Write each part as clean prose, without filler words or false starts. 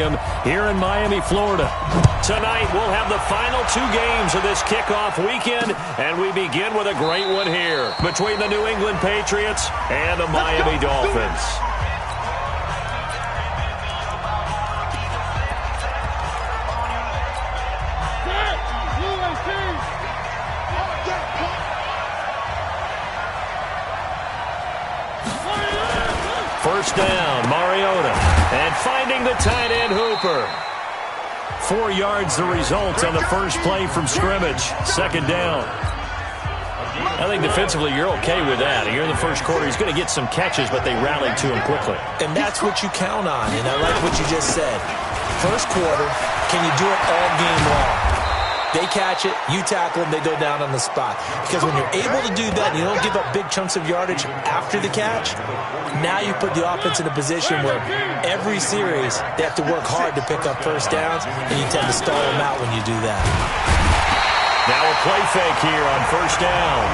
Stadium here in Miami, Florida. Tonight, we'll have the final 2 games of this kickoff weekend, and we begin with a great one here between the New England Patriots and the Miami Dolphins. First down, Mariota, and finding the tight end Hooper. 4 yards the result on the first play from scrimmage. Second down. I think defensively you're okay with that. Here in the first quarter, he's going to get some catches, but they rallied to him quickly. And that's what you count on, and I like what you just said. First quarter, can you do it all game long? They catch it, you tackle them, they go down on the spot. Because when you're able to do that and you don't give up big chunks of yardage after the catch, now you put the offense in a position where every series they have to work hard to pick up first downs, and you tend to stall them out when you do that. Now a play fake here on first down.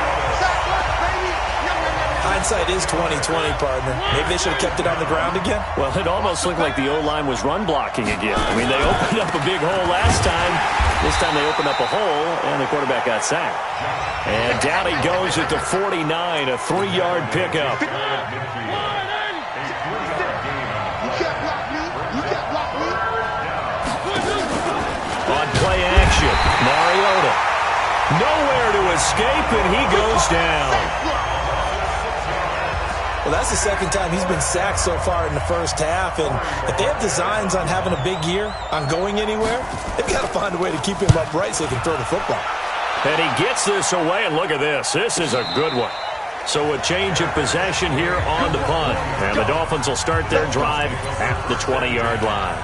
Hindsight is 20/20, partner. Maybe they should have kept it on the ground again. Well, it almost looked like the O-line was run blocking again. I mean, they opened up a big hole last time. This time they opened up a hole, and the quarterback got sacked. And down he goes at the 49, a 3-yard pickup. On play action, Mariota. Nowhere to escape, and he goes down. Well, that's the second time he's been sacked so far in the first half, and if they have designs on having a big year, on going anywhere, they've got to find a way to keep him upright so he can throw the football. And he gets this away, and look at this. This is a good one. So a change of possession here on the punt, and the Dolphins will start their drive at the 20-yard line.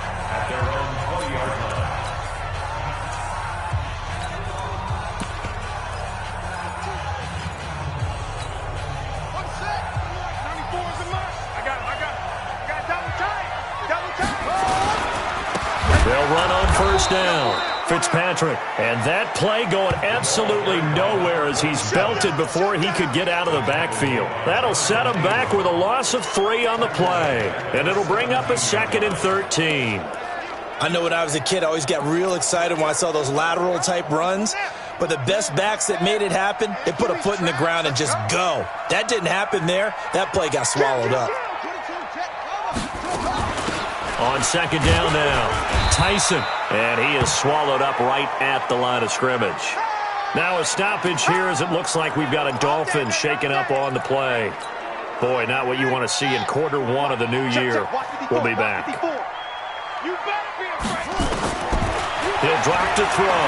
They'll run on first down. Fitzpatrick. And that play going absolutely nowhere as he's belted before he could get out of the backfield. That'll set him back with a loss of 3 on the play. And it'll bring up a 2nd and 13. I know when I was a kid, I always got real excited when I saw those lateral-type runs. But the best backs that made it happen, they put a foot in the ground and just go. That didn't happen there. That play got swallowed up. On second down now, Tyson. And he is swallowed up right at the line of scrimmage. Now a stoppage here as it looks like we've got a Dolphin shaken up on the play. Boy, not what you want to see in quarter 1 of the new year. We'll be back. He'll drop to throw.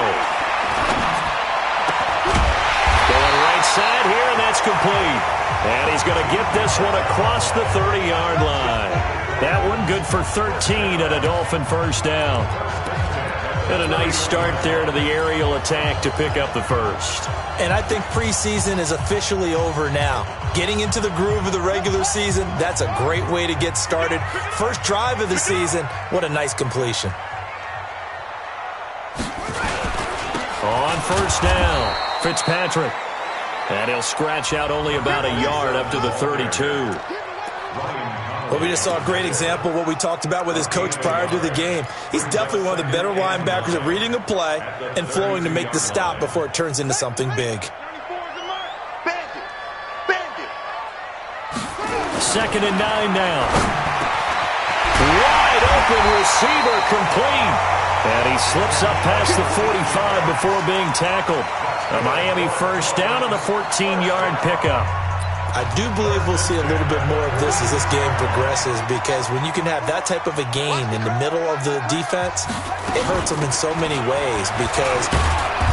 Going right side here, and that's complete. And he's going to get this one across the 30-yard line. That one good for 13 and a Dolphin first down. And a nice start there to the aerial attack to pick up the first. And I think preseason is officially over now. Getting into the groove of the regular season, that's a great way to get started. First drive of the season, what a nice completion. On first down, Fitzpatrick. And he'll scratch out only about a yard up to the 32. Well, we just saw a great example of what we talked about with his coach prior to the game. He's definitely one of the better linebackers at reading a play and flowing to make the stop before it turns into something big. 2nd and 9 now. Wide open receiver complete. And he slips up past the 45 before being tackled. A Miami first down on the 14-yard pickup. I do believe we'll see a little bit more of this as this game progresses, because when you can have that type of a gain in the middle of the defense, it hurts them in so many ways, because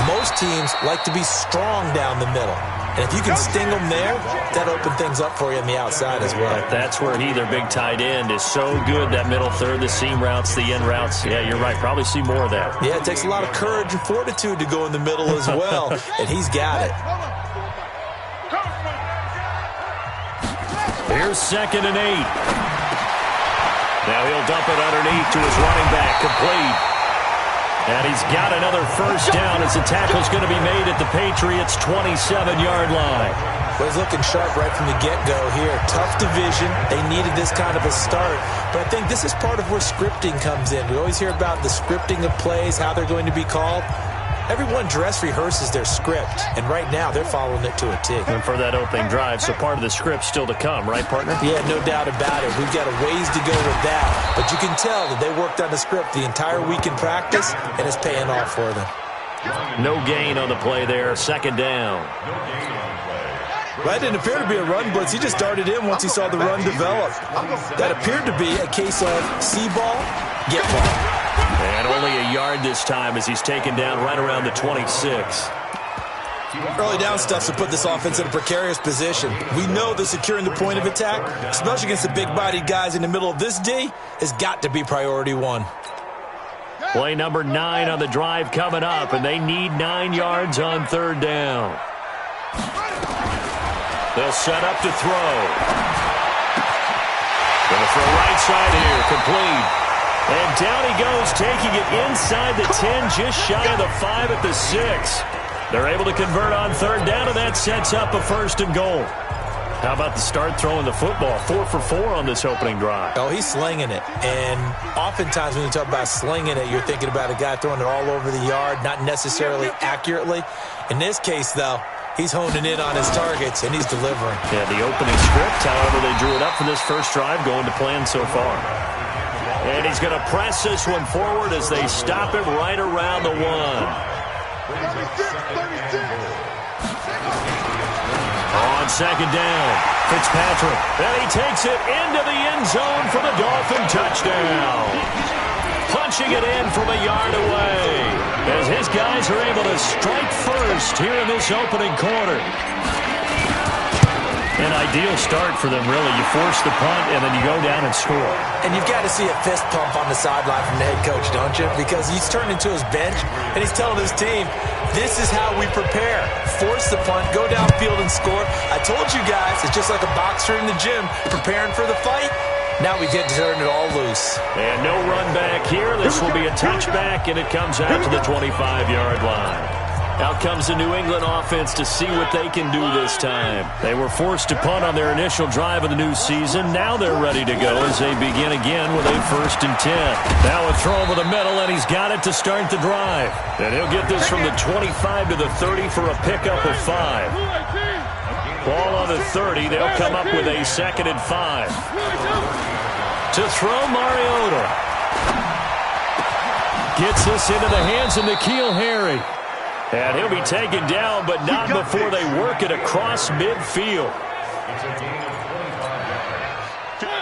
most teams like to be strong down the middle. And if you can sting them there, that opens things up for you on the outside as well. That's where their big tight end, is so good, that middle third, the seam routes, the end routes. Yeah, you're right. Probably see more of that. Yeah, it takes a lot of courage and fortitude to go in the middle as well, and he's got it. Here's 2nd and 8. Now he'll dump it underneath to his running back, complete. And he's got another first down as the tackle's going to be made at the Patriots' 27-yard line. Well, he's looking sharp right from the get-go here. Tough division. They needed this kind of a start. But I think this is part of where scripting comes in. We always hear about the scripting of plays, how they're going to be called. Everyone dress rehearses their script, and right now they're following it to a T. And for that opening drive, so part of the script still to come, right, partner? Yeah, no doubt about it. We've got a ways to go with that. But you can tell that they worked on the script the entire week in practice, and it's paying off for them. No gain on the play there, second down. Well, that didn't appear to be a run blitz. He just darted in once he saw the run develop. That appeared to be a case of see ball, get ball. And only a yard this time as he's taken down right around the 26. Early down stuff to put this offense in a precarious position. We know that securing the point of attack, especially against the big-bodied guys in the middle of this D, has got to be priority one. Play number 9 on the drive coming up, and they need 9 yards on third down. They'll set up to throw. Going to throw right side here, complete. And down he goes, taking it inside the 10, just shy of the 5 at the 6. They're able to convert on third down, and that sets up a first and goal. How about the start throwing the football? 4 for 4 on this opening drive. Oh, he's slinging it. And oftentimes when you talk about slinging it, you're thinking about a guy throwing it all over the yard, not necessarily accurately. In this case, though, he's honing in on his targets, and he's delivering. Yeah, the opening script, however, they drew it up for this first drive, going to plan so far. And he's going to press this one forward as they stop him right around the 1. On second down, Fitzpatrick. And he takes it into the end zone for the Dolphin touchdown. Punching it in from a yard away as his guys are able to strike first here in this opening quarter. An ideal start for them, really. You force the punt, and then you go down and score. And you've got to see a fist pump on the sideline from the head coach, don't you? Because he's turned into his bench, and he's telling his team, this is how we prepare. Force the punt, go downfield and score. I told you guys, it's just like a boxer in the gym preparing for the fight. Now we get to turn it all loose. And no run back here. This will be a touchback, and it comes out to the 25-yard line. Out comes the New England offense to see what they can do this time. They were forced to punt on their initial drive of the new season. Now they're ready to go as they begin again with a 1st and 10. Now a throw over the middle, and he's got it to start the drive. And he'll get this from the 25 to the 30 for a pickup of 5. Ball on the 30. They'll come up with a 2nd and 5. To throw, Mariota. Gets this into the hands of N'Keal Harry. And he'll be taken down, but not before they work it across midfield.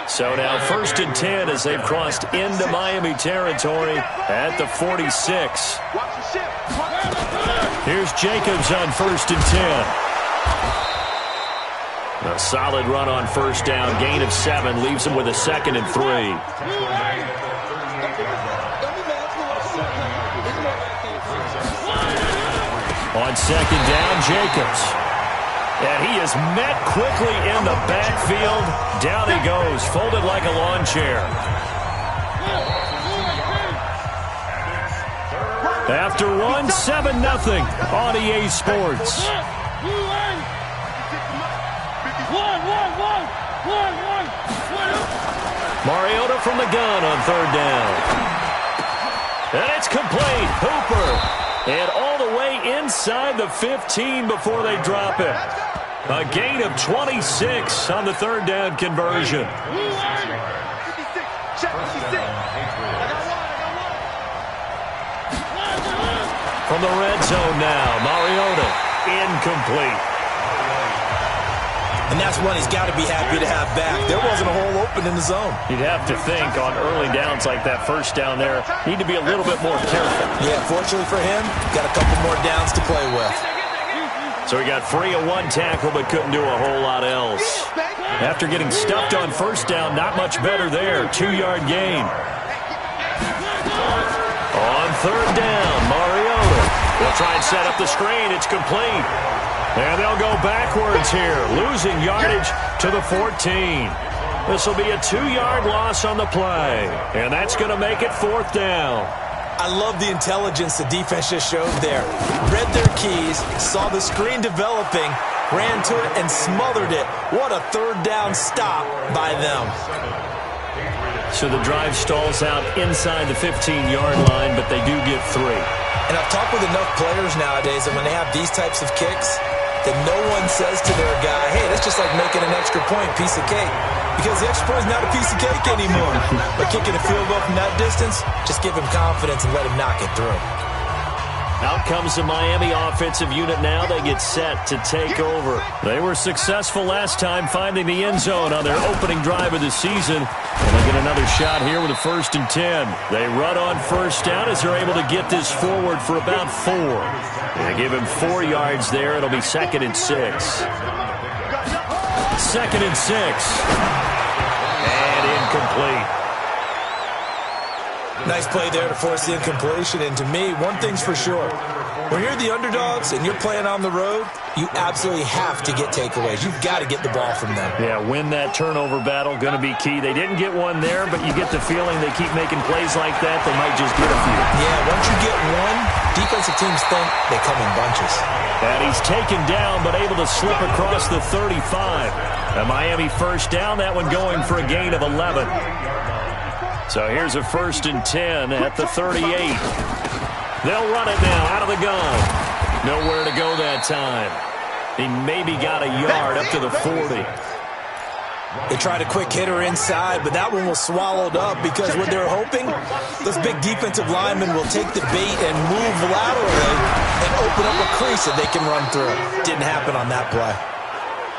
So now 1st and 10 as they've crossed into Miami territory at the 46. Here's Jacobs on 1st and 10. A solid run on first down, gain of 7, leaves him with a 2nd and 3. On 2nd down, Jacobs. And he is met quickly in the backfield. Down he goes, folded like a lawn chair. After 1, 7-0 on EA Sports. Mariota from the gun on 3rd down. And it's complete. Hooper. And all the way inside the 15 before they drop it. A gain of 26 on the 3rd down conversion. From the red zone now, Mariota incomplete. And that's one he's got to be happy to have back. There wasn't a hole open in the zone. You'd have to think on early downs like that first down there, need to be a little bit more careful. Yeah, fortunately for him, got a couple more downs to play with. So he got free of 1 tackle but couldn't do a whole lot else. After getting stuffed on first down, not much better there. 2-yard gain. On 3rd down, Mariota. They'll try and set up the screen. It's complete. And they'll go backwards here, losing yardage to the 14. This will be a 2-yard loss on the play. And that's going to make it 4th down. I love the intelligence the defense just showed there. Read their keys, saw the screen developing, ran to it, and smothered it. What a third down stop by them. So the drive stalls out inside the 15-yard line, but they do get 3. And I've talked with enough players nowadays that when they have these types of kicks, that no one says to their guy, hey, that's just like making an extra point, piece of cake. Because the extra point is not a piece of cake anymore. But kicking a field goal from that distance, just give him confidence and let him knock it through. Out comes the Miami offensive unit now. They get set to take over. They were successful last time finding the end zone on their opening drive of the season. And they get another shot here with a 1st and 10. They run on first down as they're able to get this forward for about 4. They give him 4 yards there. It'll be 2nd and 6. 2nd and 6. And incomplete. Nice play there to force the incompletion. And to me, one thing's for sure. When you're the underdogs and you're playing on the road, you absolutely have to get takeaways. You've got to get the ball from them. Yeah, win that turnover battle, going to be key. They didn't get one there, but you get the feeling they keep making plays like that, they might just get a few. Yeah, once you get one, defensive teams think they come in bunches. And he's taken down, but able to slip across the 35. A Miami first down, that one going for a gain of 11. So here's a 1st and 10 at the 38. They'll run it now out of the gun. Nowhere to go that time. He maybe got a yard up to the 40. They tried a quick hitter inside, but that one was swallowed up because what they're hoping, those big defensive linemen will take the bait and move laterally and open up a crease that they can run through. Didn't happen on that play.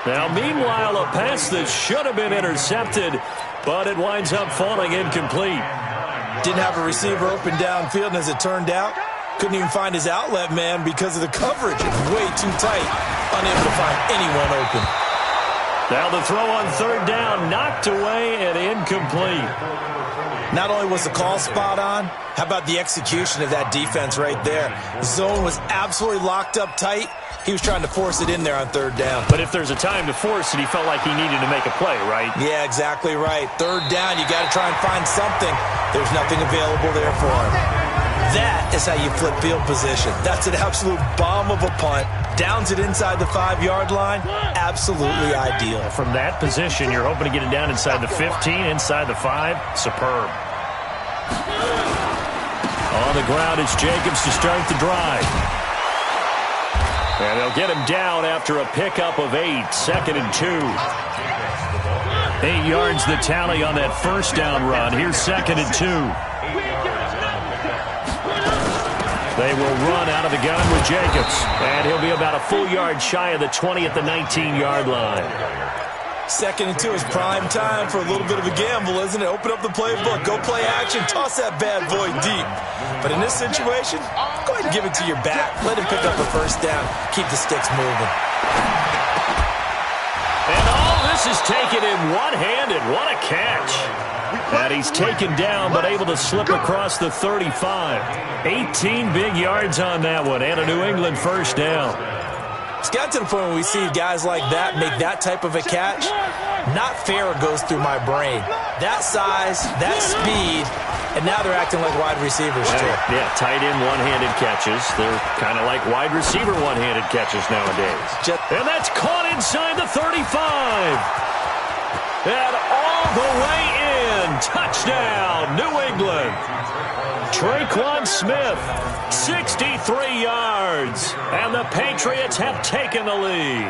Now, meanwhile, a pass that should have been intercepted, but it winds up falling incomplete. Didn't have a receiver open downfield, and as it turned out, couldn't even find his outlet man because of the coverage. Way too tight, unable to find anyone open. Now the throw on 3rd down, knocked away and incomplete. Not only was the call spot on, how about the execution of that defense right there? The zone was absolutely locked up tight. He was trying to force it in there on 3rd down. But if there's a time to force it, he felt like he needed to make a play, right? Yeah, exactly right. 3rd down, you got to try and find something. There's nothing available there for him. That is how you flip field position. That's an absolute bomb of a punt. Downs it inside the 5-yard line. Absolutely ideal. From that position, you're hoping to get it down inside the 15, inside the 5. Superb. On the ground, it's Jacobs to start the drive. And they'll get him down after a pickup of 8, 2nd and 2. 8 yards the tally on that first down run. Here's 2nd and 2. They will run out of the gun with Jacobs. And he'll be about a full yard shy of the 20 at the 19-yard line. 2nd and 2 is prime time for a little bit of a gamble, isn't it? Open up the playbook, go play action, toss that bad boy deep. But in this situation, go ahead and give it to your back. Let him pick up a 1st down. Keep the sticks moving. And all this is taken in one-handed. What a catch. And he's taken down, but able to slip across the 35. 18 big yards on that one, and a New England first down. It's got to the point where we see guys like that make that type of a catch. Not fair goes through my brain. That size, that speed, and now they're acting like wide receivers too. Yeah, tight end one-handed catches. They're kind of like wide receiver one-handed catches nowadays. And that's caught inside the 35. And all the way in. Touchdown, New England. Traquan Smith, 63 yards. And the Patriots have taken the lead.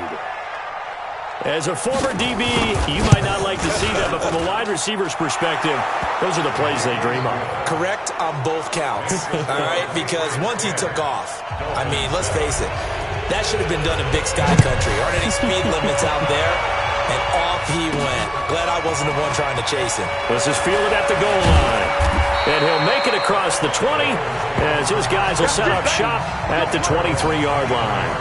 As a former DB, you might not like to see that, but from a wide receiver's perspective, those are the plays they dream of. Correct on both counts, all right? Because once he took off, I mean, let's face it, that should have been done in Big Sky Country. Aren't any speed limits out there? And off he went. Glad I wasn't the one trying to chase him. This is fielded at the goal line. And he'll make it across the 20 as his guys will set up shop at the 23-yard line.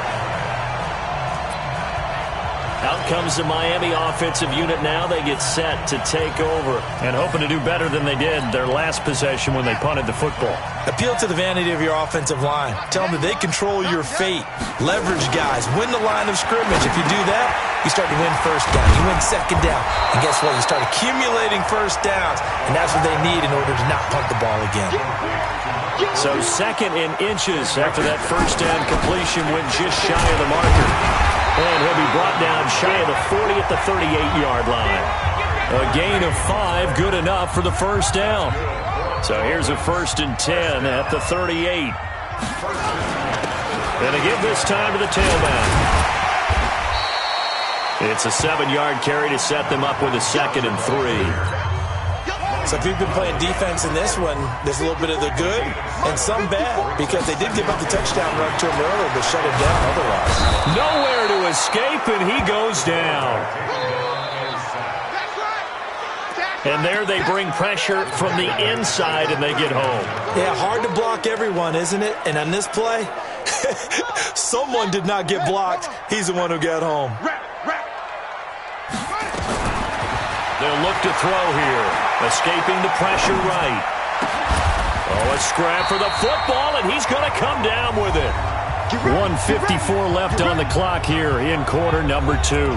Out comes the Miami offensive unit now. They get set to take over and hoping to do better than they did their last possession when they punted the football. Appeal to the vanity of your offensive line. Tell them that they control your fate. Leverage guys. Win the line of scrimmage. If you do that, you start to win first down. You win second down. And guess what? You start accumulating first downs. And that's what they need in order to not punt the ball again. So 2nd and inches after that first down completion went just shy of the marker. And he'll be brought down shy of the 40 at the 38-yard line. A gain of 5, good enough for the first down. So here's a 1st and 10 at the 38. And again this time to the tailback. It's a 7-yard carry to set them up with a 2nd and 3. So if you've been playing defense in this one, there's a little bit of the good and some bad, because they did give up the touchdown run to him earlier, but shut him down otherwise. Nowhere to escape, and he goes down. And there they bring pressure from the inside, and they get home. Yeah, hard to block everyone, isn't it? And on this play, someone did not get blocked. He's the one who got home. They'll look to throw here. Escaping the pressure right. Oh, a scrap for the football, and he's going to come down with it. 1:54 left on the clock here in quarter number 2.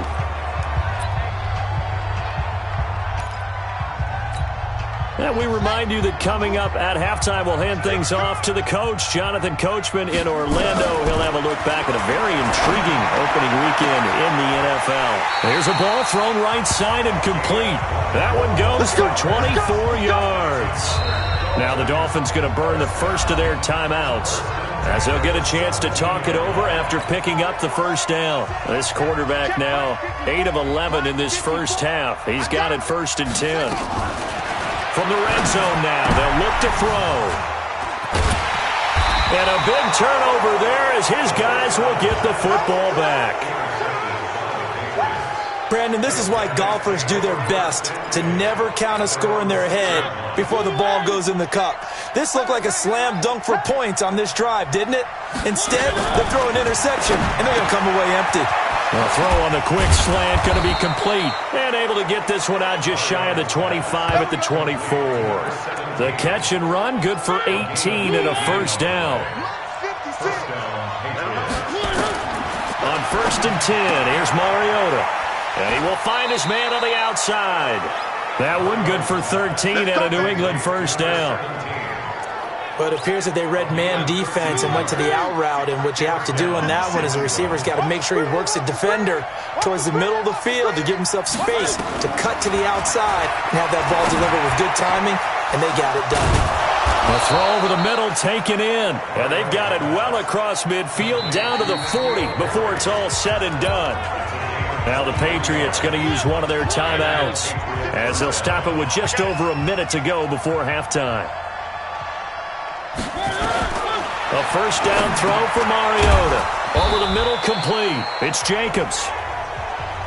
And we remind you that coming up at halftime, we'll hand things off to the coach, Jonathan Coachman in Orlando. He'll have a look back at a very intriguing opening weekend in the NFL. There's a ball thrown right side and complete. That one goes for 24 yards. Now the Dolphins going to burn the first of their timeouts, as they'll get a chance to talk it over after picking up the first down. This quarterback now 8 of 11 in this first half. He's got it 1st and 10. From the red zone now, they'll look to throw. And a big turnover there as his guys will get the football back. Brandon, this is why golfers do their best to never count a score in their head before the ball goes in the cup. This looked like a slam dunk for points on this drive, didn't it? Instead, they'll throw an interception, and they're going to come away empty. The throw on the quick slant going to be complete. And able to get this one out just shy of the 25 at the 24. The catch and run, good for 18 and a first down. On 1st and 10, here's Mariota. And he will find his man on the outside. That one good for 13 and a New England first down. But it appears that they read man defense and went to the out route, and what you have to do on that one is the receiver's got to make sure he works the defender towards the middle of the field to give himself space to cut to the outside and have that ball delivered with good timing, and they got it done. A throw over the middle taken in, and they've got it well across midfield down to the 40 before it's all said and done. Now the Patriots going to use one of their timeouts as they'll stop it with just over a minute to go before halftime. A first down throw for Mariota. Over the middle, complete. It's Jacobs.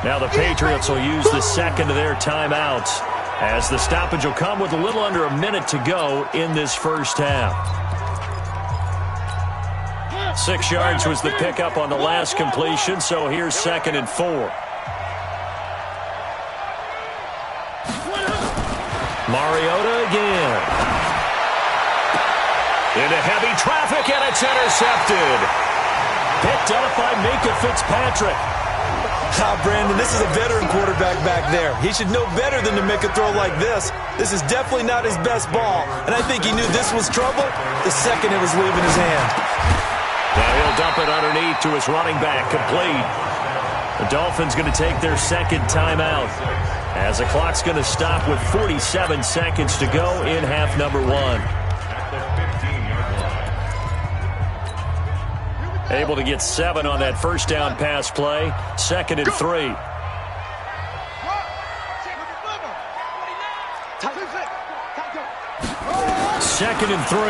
Now the Patriots will use the second of their timeouts as the stoppage will come with a little under a minute to go in this first half. 6 yards was the pickup on the last completion, so here's 2nd and 4. Mariota again. Into heavy traffic, and it's intercepted. Picked up by Minka Fitzpatrick. Brandon, this is a veteran quarterback back there. He should know better than to make a throw like this. This is definitely not his best ball, and I think he knew this was trouble the second it was leaving his hand. Now he'll dump it underneath to his running back, complete. The Dolphins going to take their second timeout as the clock's going to stop with 47 seconds to go in half number 1. Able to get 7 on that first down pass play. 2nd and 3. Second and 3.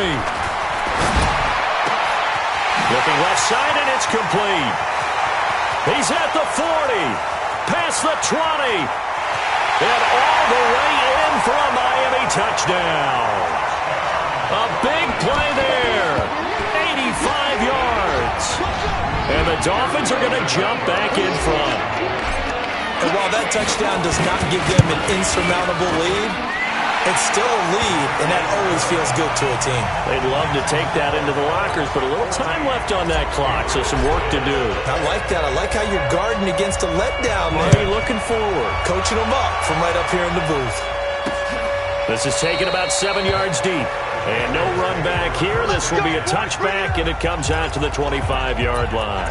Looking left side, and it's complete. He's at the 40. Past the 20. And all the way in for a Miami touchdown. A big play there. 85 yards. And the Dolphins are going to jump back in front. And while that touchdown does not give them an insurmountable lead, it's still a lead, and that always feels good to a team. They'd love to take that into the lockers, but a little time left on that clock, so some work to do. I like that. I like how you're guarding against a letdown there. Maybe looking forward. Coaching them up from right up here in the booth. This is taken about 7 yards deep. And no run back here. This will be a touchback, and it comes out to the 25-yard line.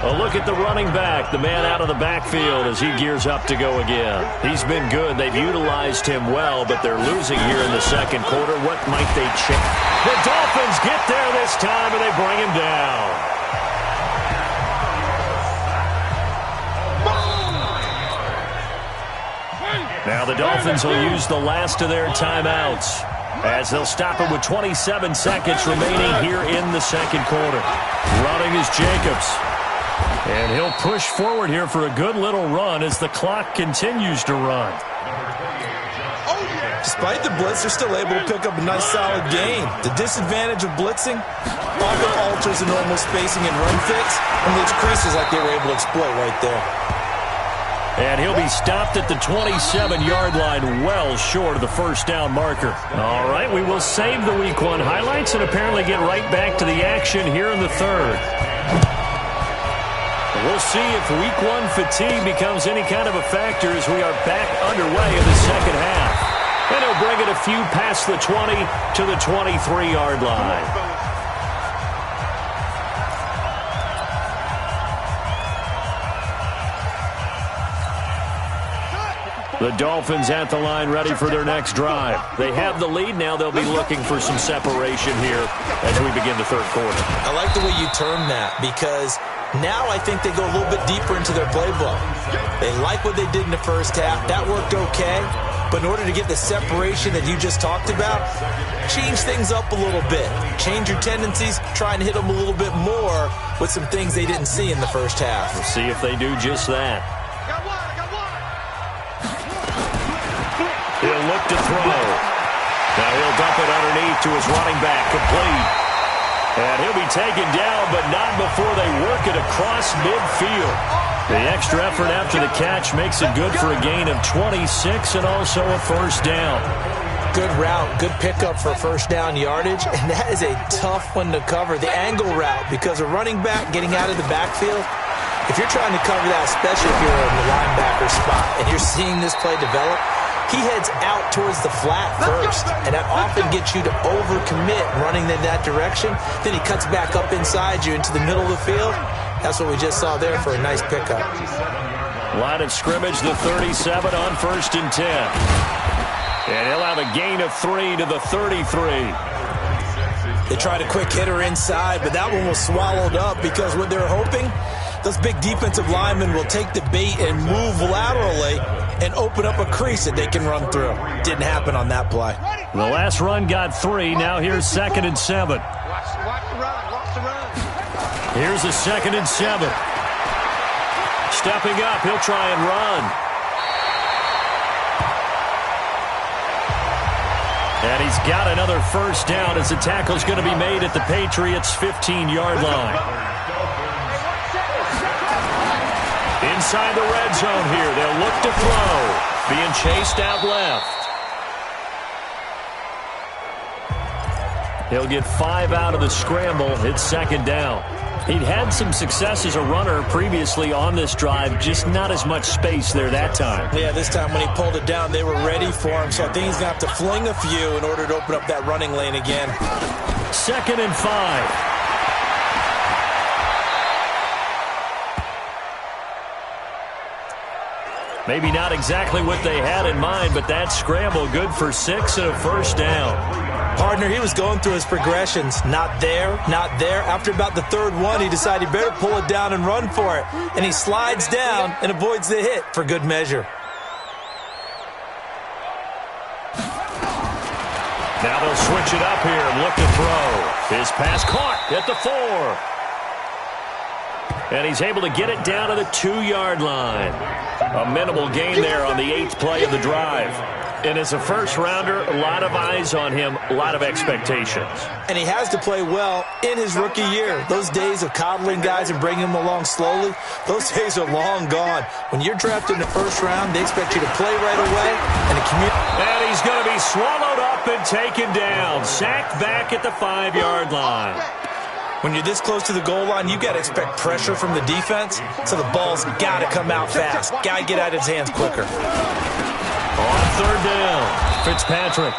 A look at the running back, the man out of the backfield as he gears up to go again. He's been good. They've utilized him well, but they're losing here in the second quarter. What might they change? The Dolphins get there this time, and they bring him down. Now the Dolphins will use the last of their timeouts, as they'll stop it with 27 seconds remaining here in the second quarter. Running is Jacobs. And he'll push forward here for a good little run as the clock continues to run. Despite the blitz, they're still able to pick up a nice solid gain. The disadvantage of blitzing often alters the normal spacing and run fix, and leaves creases like they were able to exploit right there. And he'll be stopped at the 27-yard line, well short of the first down marker. All right, we will save the Week 1 highlights and apparently get right back to the action here in the third. We'll see if Week 1 fatigue becomes any kind of a factor as we are back underway in the second half. And he'll bring it a few past the 20 to the 23-yard line. The Dolphins at the line ready for their next drive. They have the lead now. They'll be looking for some separation here as we begin the third quarter. I like the way you term that, because now I think they go a little bit deeper into their playbook. They like what they did in the first half. That worked okay. But in order to get the separation that you just talked about, change things up a little bit. Change your tendencies, try and hit them a little bit more with some things they didn't see in the first half. We'll see if they do just that. He'll look to throw. Now he'll dump it underneath to his running back, complete. And he'll be taken down, but not before they work it across midfield. The extra effort after the catch makes it good for a gain of 26 and also a first down. Good route, good pickup for first down yardage, and that is a tough one to cover. The angle route, because a running back getting out of the backfield, if you're trying to cover that, especially if you're in the linebacker spot and you're seeing this play develop, he heads out towards the flat first, and that often gets you to overcommit running in that direction. Then he cuts back up inside you into the middle of the field. That's what we just saw there for a nice pickup. Line of scrimmage, the 37 on 1st and 10. And he'll have a gain of 3 to the 33. They tried a quick hitter inside, but that one was swallowed up because what they're hoping, those big defensive linemen will take the bait and move laterally and open up a crease that they can run through. Didn't happen on that play. The last run got 3. Now here's 2nd and 7. Here's a 2nd and 7. Stepping up, he'll try and run. And he's got another first down as the tackle's going to be made at the Patriots' 15-yard line. Inside the red zone here, they'll look to throw. Being chased out left. He'll get 5 out of the scramble. It's 2nd down. He'd had some success as a runner previously on this drive, just not as much space there that time. Yeah, this time when he pulled it down, they were ready for him, so I think he's going to have to fling a few in order to open up that running lane again. 2nd and 5. Maybe not exactly what they had in mind, but that scramble good for 6 and a first down. Partner, he was going through his progressions. Not there, not there. After about the 3rd one, he decided he better pull it down and run for it. And he slides down and avoids the hit for good measure. Now they'll switch it up here and look to throw. His pass caught at the 4. And he's able to get it down to the 2-yard line. A minimal gain there on the 8th play of the drive. And as a first-rounder, a lot of eyes on him, a lot of expectations. And he has to play well in his rookie year. Those days of coddling guys and bringing them along slowly, those days are long gone. When you're drafted in the first round, they expect you to play right away. And he's going to be swallowed up and taken down. Sacked back at the 5-yard line. When you're this close to the goal line, you've got to expect pressure from the defense, so the ball's got to come out fast. Got to get out of his hands quicker. On third down, Fitzpatrick.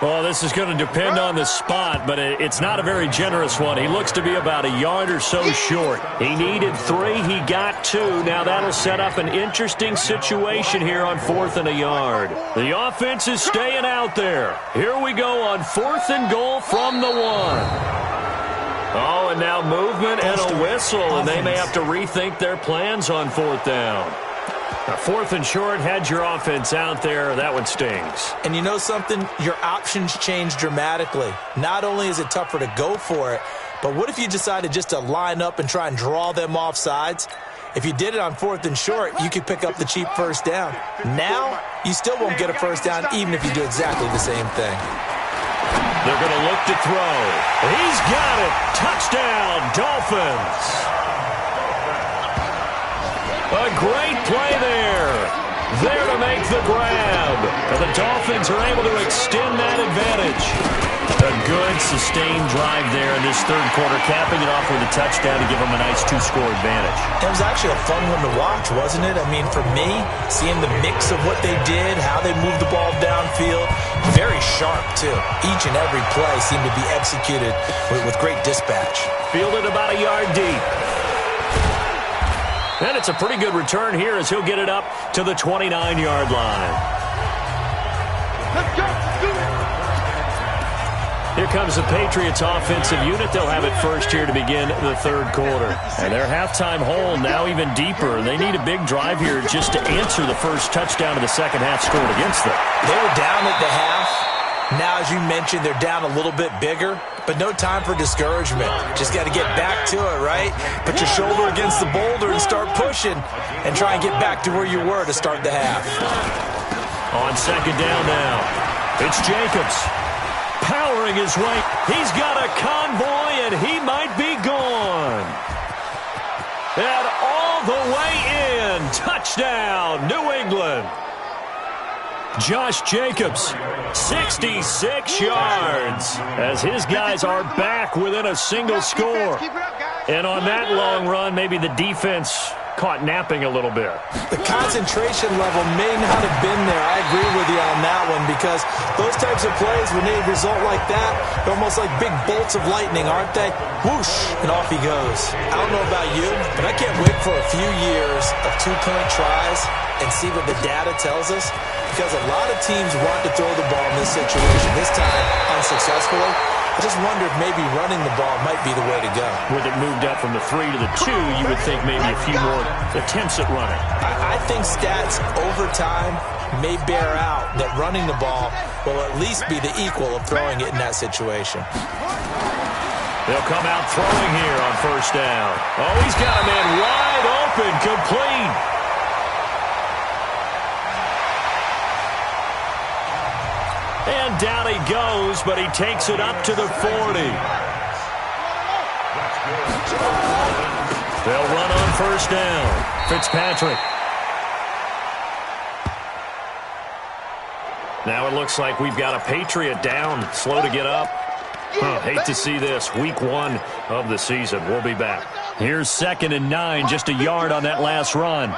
Well, this is going to depend on the spot, but it's not a very generous one. He looks to be about a yard or so short. He needed 3. He got 2. Now that'll set up an interesting situation here on 4th and a yard. The offense is staying out there. Here we go on 4th and goal from the 1. Oh, and now movement and a whistle, and they may have to rethink their plans on 4th down. Now, 4th and short, had your offense out there. That one stings. And you know something? Your options change dramatically. Not only is it tougher to go for it, but what if you decided just to line up and try and draw them off sides? If you did it on 4th and short, you could pick up the cheap first down. Now, you still won't get a first down even if you do exactly the same thing. They're going to look to throw. He's got it. Touchdown, Dolphins. A great play there. There to make the grab. And the Dolphins are able to extend that advantage. A good, sustained drive there in this third quarter, capping it off with a touchdown to give them a nice 2-score advantage. It was actually a fun one to watch, wasn't it? I mean, for me, seeing the mix of what they did, how they moved the ball downfield, very sharp, too. Each and every play seemed to be executed with great dispatch. Fielded about a yard deep. And it's a pretty good return here as he'll get it up to the 29-yard line. Here comes the Patriots offensive unit. They'll have it first here to begin the third quarter. And their halftime hole now even deeper. They need a big drive here just to answer the first touchdown of the second half scored against them. They were down at the half. Now, as you mentioned, they're down a little bit bigger, but no time for discouragement. Just got to get back to it, right? Put your shoulder against the boulder and start pushing and try and get back to where you were to start the half. On second down now, it's Jacobs. Powering his way. He's got a convoy, and he might be gone. And all the way in. Touchdown, New England. Josh Jacobs, 66 yards, as his guys are back within a single score. And on that long run, maybe the defense caught napping a little bit. The concentration level may not have been there. I agree with you on that one, because those types of plays, when they result like that, they're almost like big bolts of lightning, aren't they? Whoosh, and off he goes. I don't know about you, but I can't wait for a few years of two-point tries and see what the data tells us, because a lot of teams want to throw the ball in this situation, this time unsuccessfully. I just wonder if maybe running the ball might be the way to go. With it moved up from the 3 to the 2, you would think maybe a few more attempts at running. I think stats over time may bear out that running the ball will at least be the equal of throwing it in that situation. They'll come out throwing here on first down. Oh, he's got a man wide open, complete. And down he goes, but he takes it up to the 40. They'll run on first down. Fitzpatrick. Now it looks like we've got a Patriot down, slow to get up. Hate to see this. Week 1 of the season. We'll be back. Here's 2nd and 9, just a yard on that last run.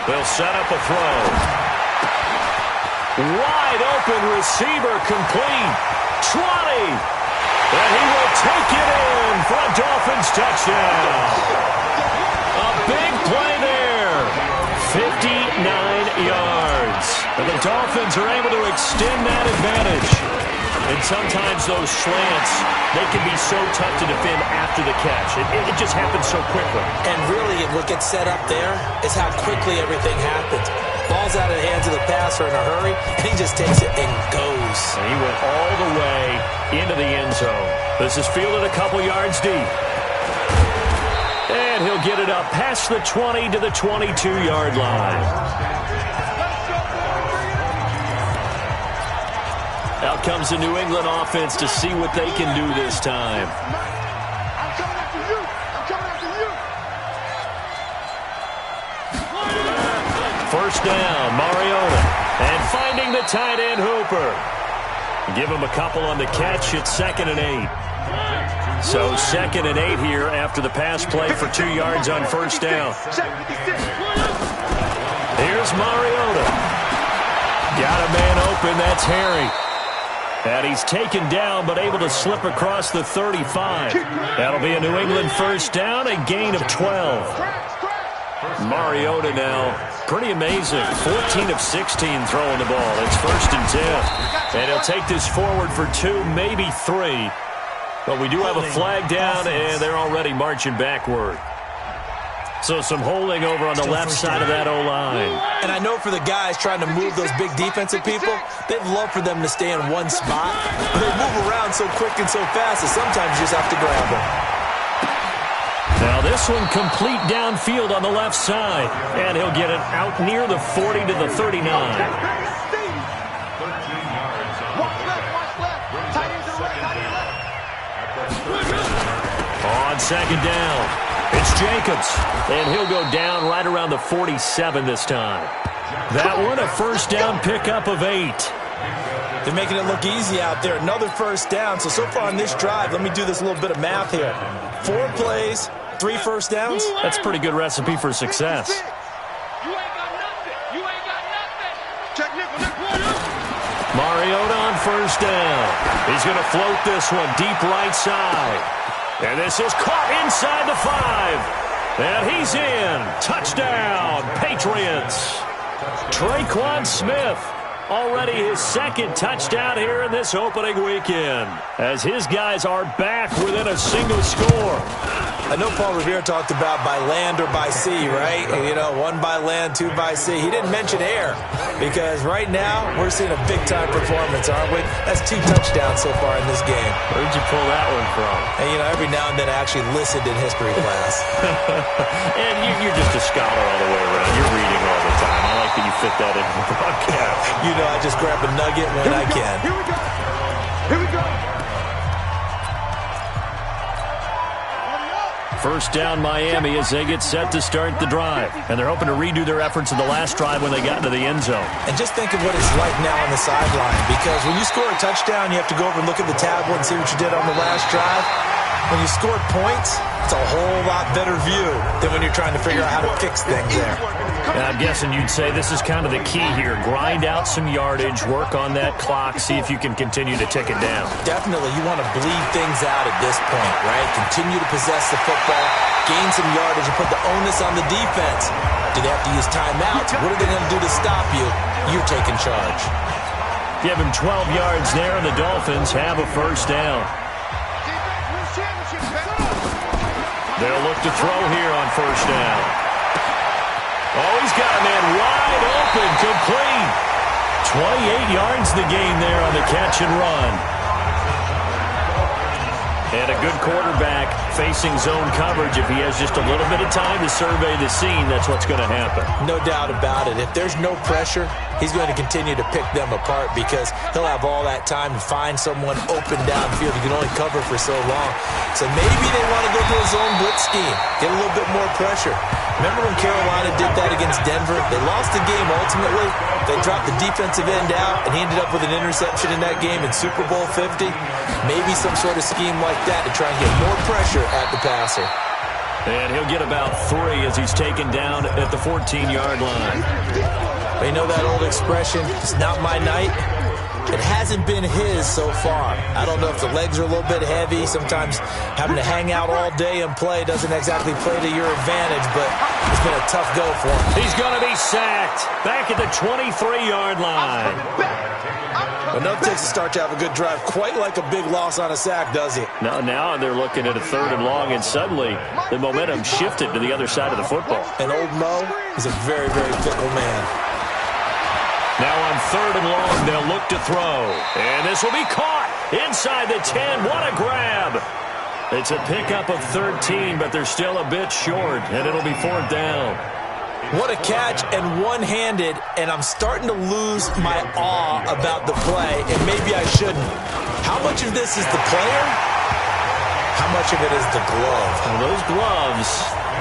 They'll set up a throw. Wide open receiver, complete. 20. And he will take it in for a Dolphins touchdown. A big play there. 59 yards. And the Dolphins are able to extend that advantage. And sometimes those slants, they can be so tough to defend after the catch. It just happens so quickly. And really, what gets set up there is how quickly everything happens. Ball's out of the hands of the passer in a hurry, and he just takes it and goes. And he went all the way into the end zone. This is fielded a couple yards deep. And he'll get it up past the 20 to the 22-yard line. Out comes the New England offense to see what they can do this time. First down, Mariota. And finding the tight end, Hooper. Give him a couple on the catch. It's 2nd and 8. So 2nd and 8 here after the pass play for 2 yards on first down. Here's Mariota. Got a man open. That's Harry. And he's taken down but able to slip across the 35. That'll be a New England first down, a gain of 12. Mariota now, pretty amazing. 14 of 16 throwing the ball. It's 1st and 10. And he'll take this forward for 2, maybe 3. But we do have a flag down, and they're already marching backward. So some holding over on the left side of that O-line. And I know for the guys trying to move those big defensive people, they'd love for them to stay in one spot. But they move around so quick and so fast that sometimes you just have to grab them. Now this one complete downfield on the left side. And he'll get it out near the 40 to the 39. On 2nd down. It's Jacobs, and he'll go down right around the 47 this time. That one, a first down pickup of 8. They're making it look easy out there. Another first down. So far on this drive, let me do this little bit of math here. 4 plays, 3 first downs. That's a pretty good recipe for success. Mariota on first down. He's going to float this one deep right side. And this is caught inside the 5. And he's in. Touchdown, Patriots. Traquan Smith, already his 2nd touchdown here in this opening weekend, as his guys are back within a single score. I know Paul Revere talked about by land or by sea, right? And, 1 by land, 2 by sea. He didn't mention air because right now we're seeing a big-time performance, aren't we? That's 2 touchdowns so far in this game. Where'd you pull that one from? And, every now and then I actually listened in history class. And you're just a scholar all the way around. You're reading all the time. I like that you fit that into the broadcast. I just grab a nugget when I can. Here we go. Here we go. First down Miami as they get set to start the drive. And they're hoping to redo their efforts in the last drive when they got into the end zone. And just think of what it's like now on the sideline. Because when you score a touchdown, you have to go over and look at the tablet and see what you did on the last drive. When you scored points, it's a whole lot better view than when you're trying to figure out how to fix things there. And I'm guessing you'd say this is kind of the key here. Grind out some yardage, work on that clock, see if you can continue to tick it down. Definitely. You want to bleed things out at this point, right? Continue to possess the football, gain some yardage, and put the onus on the defense. Do they have to use timeouts? What are they going to do to stop you? You're taking charge. Give him 12 yards there, and the Dolphins have a first down. They'll look to throw here on first down. Oh, he's got a man wide open, complete. 28 yards the gain there on the catch and run. And a good quarterback facing zone coverage. If he has just a little bit of time to survey the scene, that's what's going to happen. No doubt about it. If there's no pressure, he's going to continue to pick them apart because he'll have all that time to find someone open downfield. He can only cover for so long. So maybe they want to go to a zone blitz scheme, get a little bit more pressure. Remember when Carolina did that against Denver? They lost the game ultimately. They dropped the defensive end out, and he ended up with an interception in that game in Super Bowl 50. Maybe some sort of scheme like that to try and get more pressure at the passer. And he'll get about 3 as he's taken down at the 14-yard line. You know that old expression, it's not my night? It hasn't been his so far. I don't know if the legs are a little bit heavy. Sometimes having to hang out all day and play doesn't exactly play to your advantage, but it's been a tough go for him. He's going to be sacked back at the 23-yard line. But no takes to start to have a good drive. Quite like a big loss on a sack, does it? No, now they're looking at a 3rd and long, and suddenly the momentum shifted to the other side of the football. And old Mo is a very, very fickle man. Now on 3rd and long, they'll look to throw. And this will be caught inside the 10. What a grab. It's a pickup of 13, but they're still a bit short, and it'll be 4th down. What a catch, and one-handed, and I'm starting to lose my awe about the play, and maybe I shouldn't. How much of this is the player? How much of it is the glove? Well, those gloves,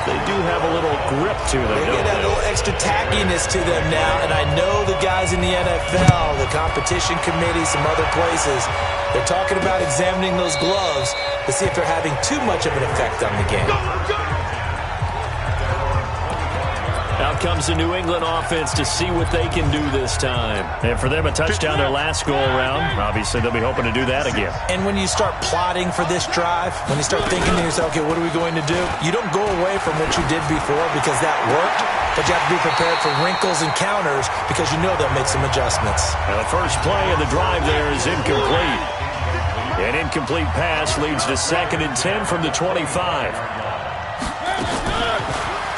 they do have a little grip to them. They get that little extra tackiness to them now, and I know the guys in the NFL, the competition committee, some other places, they're talking about examining those gloves to see if they're having too much of an effect on the game. Out comes the New England offense to see what they can do this time. And for them, a touchdown their last go-around. Obviously, they'll be hoping to do that again. And when you start plotting for this drive, when you start thinking to yourself, okay, what are we going to do? You don't go away from what you did before because that worked, but you have to be prepared for wrinkles and counters because you know they'll make some adjustments. Now, the first play of the drive there is incomplete. An incomplete pass leads to 2nd and 10 from the 25.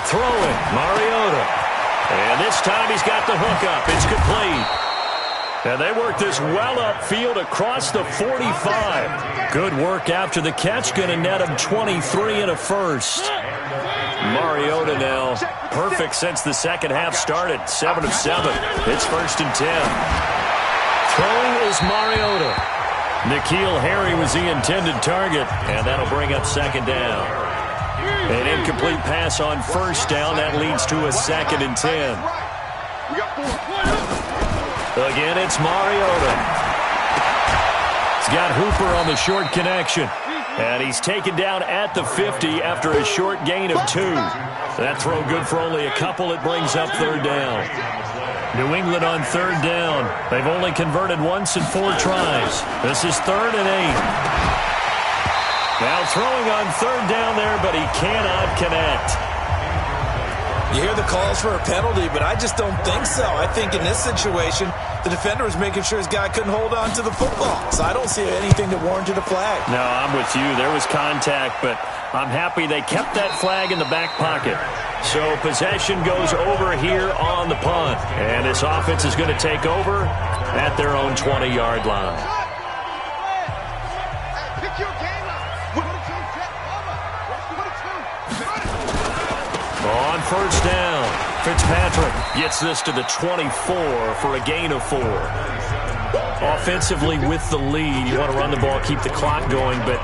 Throwing, Mariota. And this time he's got the hookup. It's complete. And they work this well upfield across the 45. Good work after the catch. Going to net him 23 and a first. Mariota now perfect since the second half started. 7 of 7. It's 1st and 10. Throwing is Mariota. N'Keal Harry was the intended target. And that'll bring up 2nd down. An incomplete pass on 1st down. That leads to a 2nd and 10. Again, it's Mariota. He's got Hooper on the short connection. And he's taken down at the 50 after a short gain of 2. That throw good for only a couple. It brings up 3rd down. New England on 3rd down. They've only converted once in 4 tries. This is 3rd and 8. Now throwing on 3rd down there, but he cannot connect. You hear the calls for a penalty, but I just don't think so. I think in this situation, the defender was making sure his guy couldn't hold on to the football. So I don't see anything that warranted a flag. No, I'm with you. There was contact, but I'm happy they kept that flag in the back pocket. So possession goes over here on the punt. And this offense is going to take over at their own 20-yard line. On 1st down, Fitzpatrick gets this to the 24 for a gain of 4. Offensively with the lead, you want to run the ball, keep the clock going, but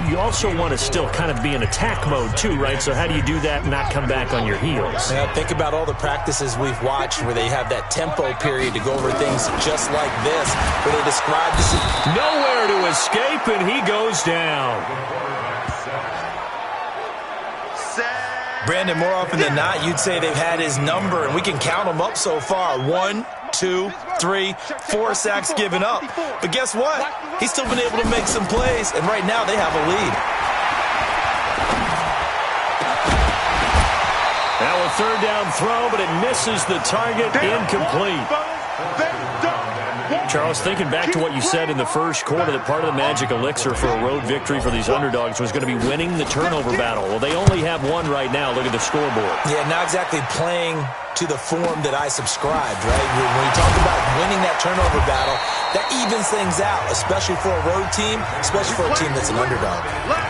you also want to still kind of be in attack mode too, right? So how do you do that and not come back on your heels? Yeah, think about all the practices we've watched where they have that tempo period to go over things just like this, where they describe this. Nowhere to escape, and he goes down. Brandon, more often than not, you'd say they've had his number, and we can count them up so far. 1, 2, 3, 4 sacks given up. But guess what? He's still been able to make some plays, and right now they have a lead. Now a 3rd down throw, but it misses the target. Incomplete. Charles, thinking back to what you said in the first quarter, that part of the magic elixir for a road victory for these underdogs was going to be winning the turnover battle. Well, they only have one right now. Look at the scoreboard. Yeah, not exactly playing to the form that I subscribed, right? When you talk about winning that turnover battle, that evens things out, especially for a road team, especially for a team that's an underdog.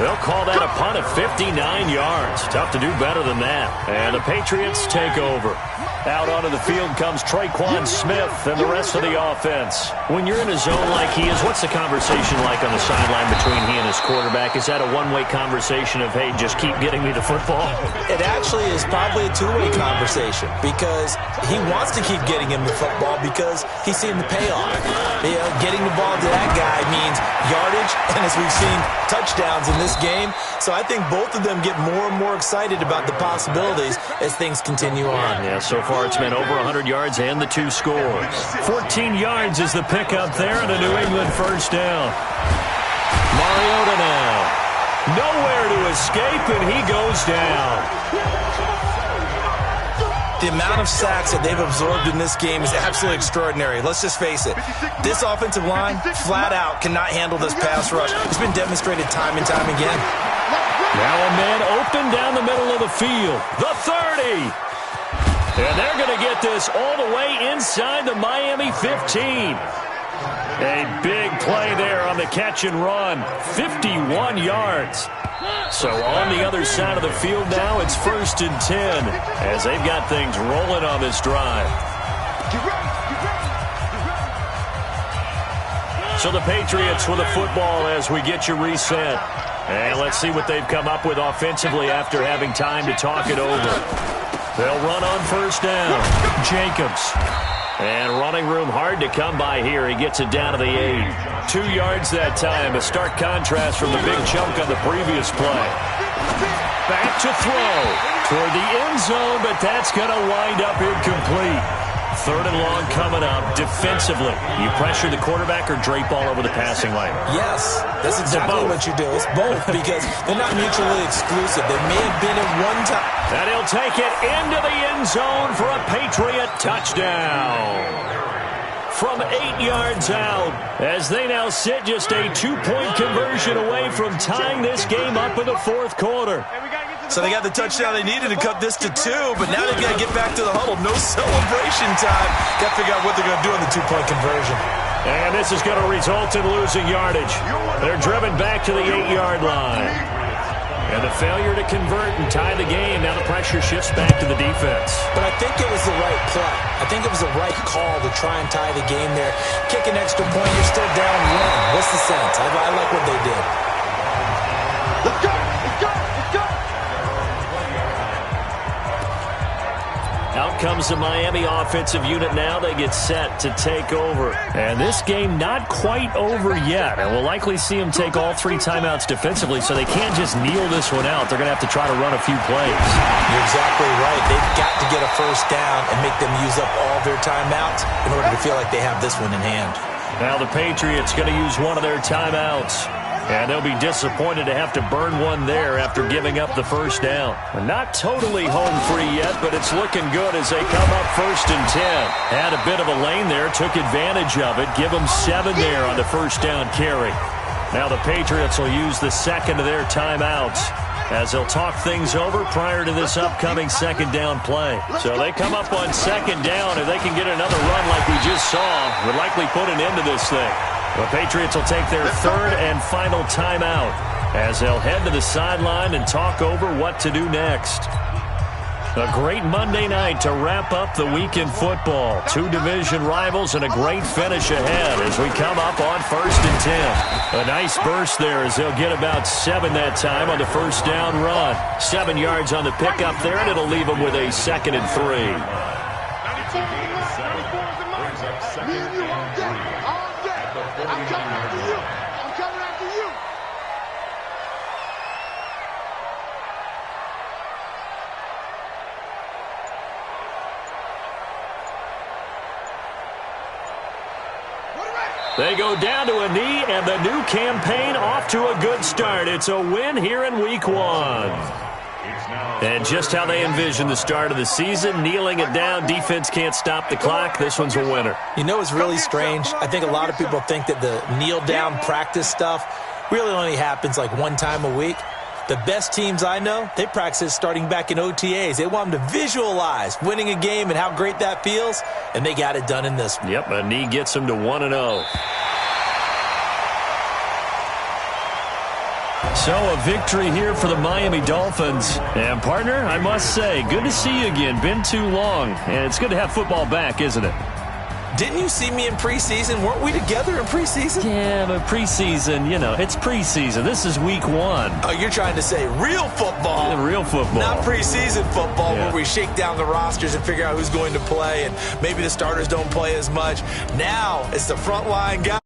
They'll call that a punt of 59 yards. Tough to do better than that. And the Patriots take over. Out onto the field comes Traquan Smith and the rest of the offense. When you're in a zone like he is, what's the conversation like on the sideline between he and his quarterback? Is that a one-way conversation of, hey, just keep getting me the football? It actually is probably a two-way conversation because he wants to keep getting him the football because he's seeing the payoff. You know, getting the ball to that guy means yardage, and as we've seen, touchdowns in this game. So I think both of them get more and more excited about the possibilities as things continue on. Yeah, so far it's been over 100 yards and the 2 scores. 14 yards is the pickup there and a New England 1st down. Mariota now. Nowhere to escape, and he goes down. The amount of sacks that they've absorbed in this game is absolutely extraordinary. Let's just face it. This offensive line, flat out, cannot handle this pass rush. It's been demonstrated time and time again. Now a man open down the middle of the field. The 30. And they're going to get this all the way inside the Miami 15. A big play there on the catch and run. 51 yards. So on the other side of the field now, it's 1st and 10 as they've got things rolling on this drive. So the Patriots with the football as we get you reset. And let's see what they've come up with offensively after having time to talk it over. They'll run on 1st down. Jacobs. And running room hard to come by here. He gets it down to the 8. 2 yards that time. A stark contrast from the big chunk on the previous play. Back to throw. Toward the end zone, but that's going to wind up incomplete. 3rd and long coming up. Defensively, you pressure the quarterback or drape all over the passing lane? Yes, that's exactly what you do. It's both because they're not mutually exclusive. They may have been at one time. And he'll take it into the end zone for a Patriot touchdown. From 8 yards out as they now sit just a 2-point conversion away from tying this game up in the 4th quarter. So they got the touchdown they needed to cut this to 2, but now they've got to get back to the huddle. No celebration time. Got to figure out what they're going to do on the 2-point conversion. And this is going to result in losing yardage. They're driven back to the 8-yard line. And the failure to convert and tie the game. Now the pressure shifts back to the defense. But I think it was the right play. I think it was the right call to try and tie the game there. Kick an extra point, you're still down 1. What's the sense? I like what they did. Let's go! Let's go! Let's go! Out comes the Miami offensive unit now. They get set to take over. And this game not quite over yet. And we'll likely see them take all 3 timeouts defensively, so they can't just kneel this one out. They're going to have to try to run a few plays. You're exactly right. They've got to get a 1st down and make them use up all their timeouts in order to feel like they have this one in hand. Now the Patriots going to use one of their timeouts. And they'll be disappointed to have to burn one there after giving up the 1st down. Not totally home free yet, but it's looking good as they come up 1st and 10. Had a bit of a lane there, took advantage of it. Give them 7 there on the 1st down carry. Now the Patriots will use the 2nd of their timeouts as they'll talk things over prior to this upcoming 2nd down play. So they come up on 2nd down. If they can get another run like we just saw, would likely put an end to this thing. The Patriots will take their 3rd and final timeout as they'll head to the sideline and talk over what to do next. A great Monday night to wrap up the week in football. 2 division rivals and a great finish ahead as we come up on 1st and 10. A nice burst there as they'll get about 7 that time on the 1st down run. 7 yards on the pickup there, and it'll leave them with a 2nd and 3. I'm coming after you. I'm coming after you. They go down to a knee, and the new campaign off to a good start. It's a win here in Week 1. And just how they envision the start of the season, kneeling it down, defense can't stop the clock. This one's a winner. You know, it's really strange. I think a lot of people think that the kneel-down practice stuff really only happens like 1 time a week. The best teams I know, they practice starting back in OTAs. They want them to visualize winning a game and how great that feels, and they got it done in this one. Yep, a knee gets them to 1-0. So a victory here for the Miami Dolphins. And, partner, I must say, good to see you again. Been too long. And it's good to have football back, isn't it? Didn't you see me in preseason? Weren't we together in preseason? Yeah, but preseason, you know, it's preseason. This is Week 1. Oh, you're trying to say real football. Yeah, real football. Not preseason football Yeah. where we shake down the rosters and figure out who's going to play, and maybe the starters don't play as much. Now it's the frontline guy.